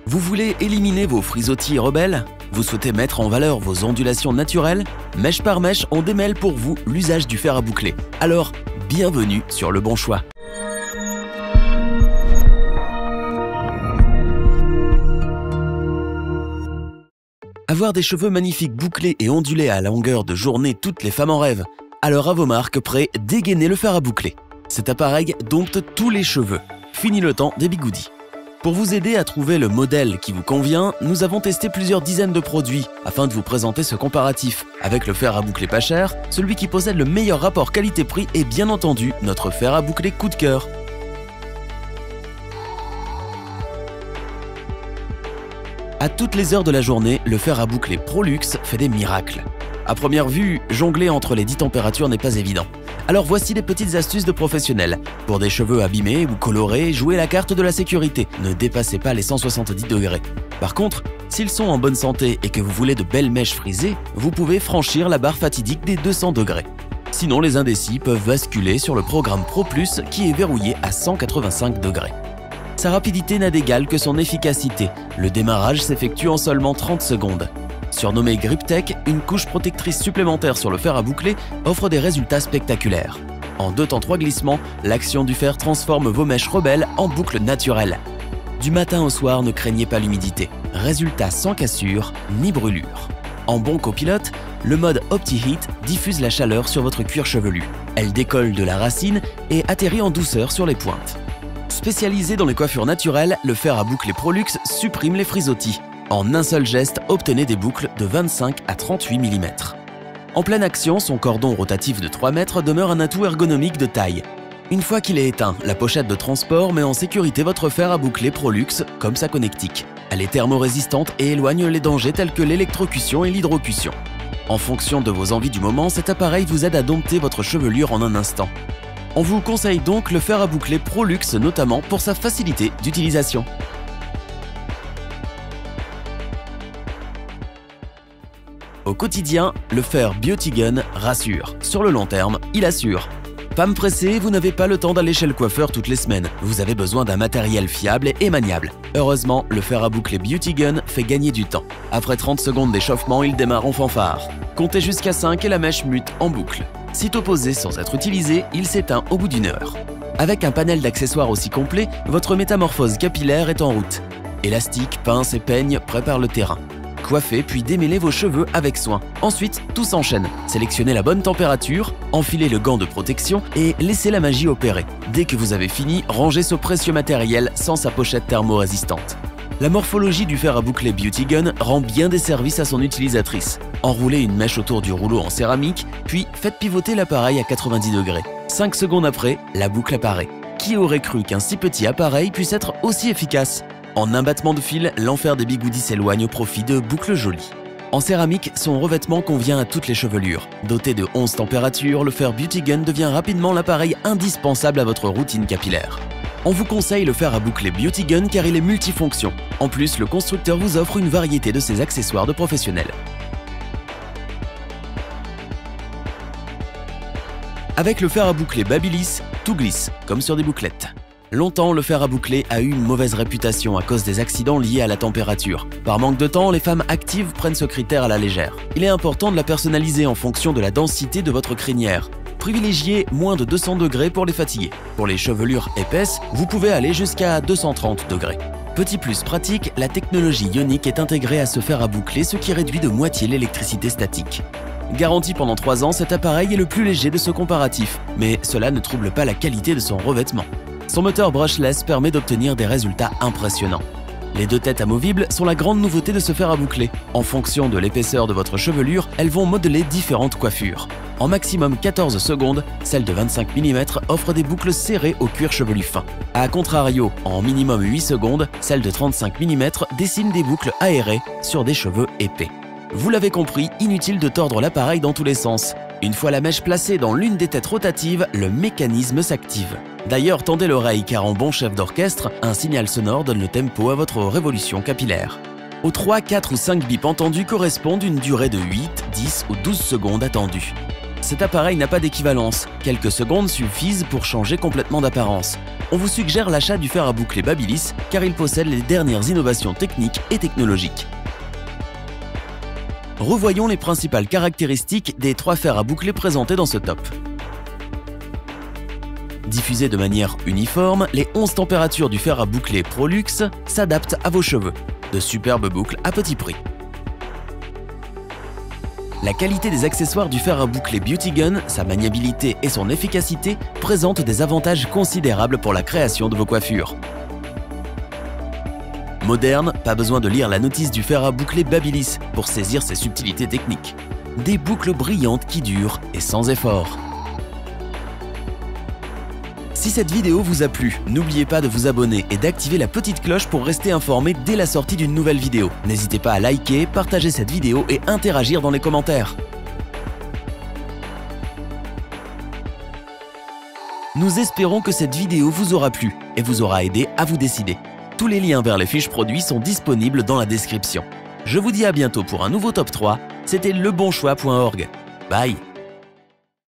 Vous voulez éliminer vos frisottis rebelles? Vous souhaitez mettre en valeur vos ondulations naturelles? Mèche par mèche, on démêle pour vous l'usage du fer à boucler. Alors, bienvenue sur le bon choix. Avoir des cheveux magnifiques bouclés et ondulés à longueur de journée, toutes les femmes en rêvent. Alors à vos marques, prêts, dégainez le fer à boucler. Cet appareil dompte tous les cheveux. Fini le temps des bigoudis. Pour vous aider à trouver le modèle qui vous convient, nous avons testé plusieurs dizaines de produits afin de vous présenter ce comparatif. Avec le fer à boucler pas cher, celui qui possède le meilleur rapport qualité-prix est bien entendu notre fer à boucler coup de cœur. À toutes les heures de la journée, le fer à boucler Prolux fait des miracles. À première vue, jongler entre les 10 températures n'est pas évident. Alors voici des petites astuces de professionnels. Pour des cheveux abîmés ou colorés, jouez la carte de la sécurité. Ne dépassez pas les 170 degrés. Par contre, s'ils sont en bonne santé et que vous voulez de belles mèches frisées, vous pouvez franchir la barre fatidique des 200 degrés. Sinon, les indécis peuvent basculer sur le programme Pro Plus qui est verrouillé à 185 degrés. Sa rapidité n'a d'égal que son efficacité. Le démarrage s'effectue en seulement 30 secondes. Surnommée GripTech, une couche protectrice supplémentaire sur le fer à boucler offre des résultats spectaculaires. En 2 temps 3 glissements, l'action du fer transforme vos mèches rebelles en boucles naturelles. Du matin au soir, ne craignez pas l'humidité. Résultat sans cassure ni brûlure. En bon copilote, le mode OptiHeat diffuse la chaleur sur votre cuir chevelu. Elle décolle de la racine et atterrit en douceur sur les pointes. Spécialisé dans les coiffures naturelles, le fer à boucler Prolux supprime les frisottis. En un seul geste, obtenez des boucles de 25 à 38 mm. En pleine action, son cordon rotatif de 3 mètres demeure un atout ergonomique de taille. Une fois qu'il est éteint, la pochette de transport met en sécurité votre fer à boucler Prolux comme sa connectique. Elle est thermorésistante et éloigne les dangers tels que l'électrocution et l'hydrocution. En fonction de vos envies du moment, cet appareil vous aide à dompter votre chevelure en un instant. On vous conseille donc le fer à boucler Prolux, notamment pour sa facilité d'utilisation. Au quotidien, le fer Beauty Gun rassure. Sur le long terme, il assure. Femme pressée, vous n'avez pas le temps d'aller chez le coiffeur toutes les semaines. Vous avez besoin d'un matériel fiable et maniable. Heureusement, le fer à boucler Beauty Gun fait gagner du temps. Après 30 secondes d'échauffement, il démarre en fanfare. Comptez jusqu'à 5 et la mèche mute en boucle. Sitôt posé sans être utilisé, il s'éteint au bout d'1 heure. Avec un panel d'accessoires aussi complet, votre métamorphose capillaire est en route. Élastique, pince et peigne préparent le terrain. Coiffez puis démêlez vos cheveux avec soin. Ensuite, tout s'enchaîne. Sélectionnez la bonne température, enfilez le gant de protection et laissez la magie opérer. Dès que vous avez fini, rangez ce précieux matériel sans sa pochette thermorésistante. La morphologie du fer à boucler Beauty Gun rend bien des services à son utilisatrice. Enroulez une mèche autour du rouleau en céramique, puis faites pivoter l'appareil à 90 degrés. 5 secondes après, la boucle apparaît. Qui aurait cru qu'un si petit appareil puisse être aussi efficace ? En un battement de fil, l'enfer des bigoudis s'éloigne au profit de boucles jolies. En céramique, son revêtement convient à toutes les chevelures. Doté de 11 températures, le fer Beauty Gun devient rapidement l'appareil indispensable à votre routine capillaire. On vous conseille le fer à boucler Beauty Gun car il est multifonction. En plus, le constructeur vous offre une variété de ses accessoires de professionnels. Avec le fer à boucler Babyliss, tout glisse, comme sur des bouclettes. Longtemps, le fer à boucler a eu une mauvaise réputation à cause des accidents liés à la température. Par manque de temps, les femmes actives prennent ce critère à la légère. Il est important de la personnaliser en fonction de la densité de votre crinière. Privilégiez moins de 200 degrés pour les fatigués. Pour les chevelures épaisses, vous pouvez aller jusqu'à 230 degrés. Petit plus pratique, la technologie ionique est intégrée à ce fer à boucler, ce qui réduit de moitié l'électricité statique. Garanti pendant 3 ans, cet appareil est le plus léger de ce comparatif, mais cela ne trouble pas la qualité de son revêtement. Son moteur brushless permet d'obtenir des résultats impressionnants. Les 2 têtes amovibles sont la grande nouveauté de ce fer à boucler. En fonction de l'épaisseur de votre chevelure, elles vont modeler différentes coiffures. En maximum 14 secondes, celle de 25 mm offre des boucles serrées au cuir chevelu fin. A contrario, en minimum 8 secondes, celle de 35 mm dessine des boucles aérées sur des cheveux épais. Vous l'avez compris, inutile de tordre l'appareil dans tous les sens. Une fois la mèche placée dans l'une des têtes rotatives, le mécanisme s'active. D'ailleurs, tendez l'oreille car en bon chef d'orchestre, un signal sonore donne le tempo à votre révolution capillaire. Aux 3, 4 ou 5 bips entendus correspondent une durée de 8, 10 ou 12 secondes attendues. Cet appareil n'a pas d'équivalence, quelques secondes suffisent pour changer complètement d'apparence. On vous suggère l'achat du fer à boucler Babyliss car il possède les dernières innovations techniques et technologiques. Revoyons les principales caractéristiques des 3 fers à boucler présentés dans ce top. Diffusés de manière uniforme, les 11 températures du fer à boucler Prolux s'adaptent à vos cheveux. De superbes boucles à petit prix. La qualité des accessoires du fer à boucler Beauty Gun, sa maniabilité et son efficacité présentent des avantages considérables pour la création de vos coiffures. Moderne, pas besoin de lire la notice du fer à boucler Babyliss pour saisir ses subtilités techniques. Des boucles brillantes qui durent et sans effort. Si cette vidéo vous a plu, n'oubliez pas de vous abonner et d'activer la petite cloche pour rester informé dès la sortie d'une nouvelle vidéo. N'hésitez pas à liker, partager cette vidéo et interagir dans les commentaires. Nous espérons que cette vidéo vous aura plu et vous aura aidé à vous décider. Tous les liens vers les fiches produits sont disponibles dans la description. Je vous dis à bientôt pour un nouveau top 3. C'était lebonchoix.org. Bye!